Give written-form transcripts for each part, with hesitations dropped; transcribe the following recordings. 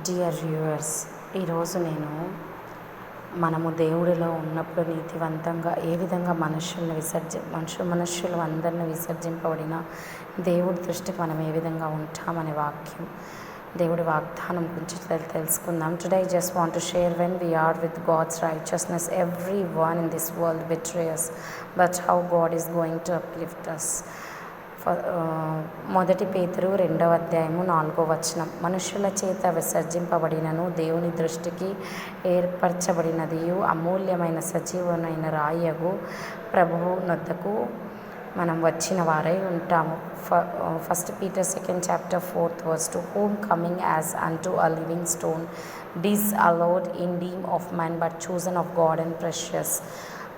Dear viewers, ఈరోజు నేను మనము దేవుడిలో ఉన్నప్పుడు నీతివంతంగా ఏ విధంగా మనుషులు అందరిని విసర్జింపబడిన దేవుడి దృష్టికి మనం ఏ విధంగా ఉంటామనే వాక్యం, దేవుడి వాగ్దానం గురించి తెలుసుకుందాం. Today I just want to share when we are with God's righteousness, everyone in this world betray us, but how God is going to uplift us. మొదటి పేతురు 2వ అధ్యాయము 4వ వచనం. మనుషుల చేత విసర్జింపబడినను దేవుని దృష్టికి ఏర్పరచబడినదియు అమూల్యమైన సజీవమైన రాయగు ప్రభువు నొద్దకు మనం వచ్చిన వారై ఉంటాము. First Peter 2nd chapter 4th verse, to whom coming as unto a living stone, disallowed in deem of man, but chosen of God and precious.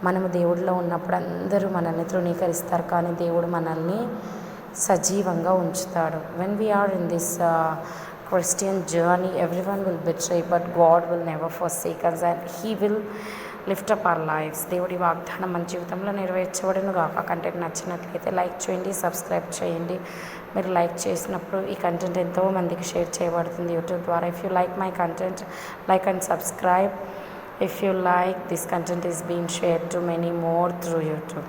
మనము దేవుడిలో ఉన్నప్పుడు అందరూ మనల్ని తృణీకరిస్తారు, కానీ దేవుడు మనల్ని సజీవంగా ఉంచుతాడు. When we're in this Christian journey, everyone will betray, but God will never forsake us and he will lift up our lives. దేవుడి వాగ్దానం మన జీవితంలో నెరవేర్చబడును గాక. కంటెంట్ నచ్చినట్లయితే లైక్ చేయండి, సబ్స్క్రైబ్ చేయండి. మీరు లైక్ చేసినప్పుడు ఈ కంటెంట్ ఎంతో మందికి షేర్ చేయబడుతుంది యూట్యూబ్ ద్వారా. If you like my content, like and subscribe. If you like, this content is being shared to many more through YouTube.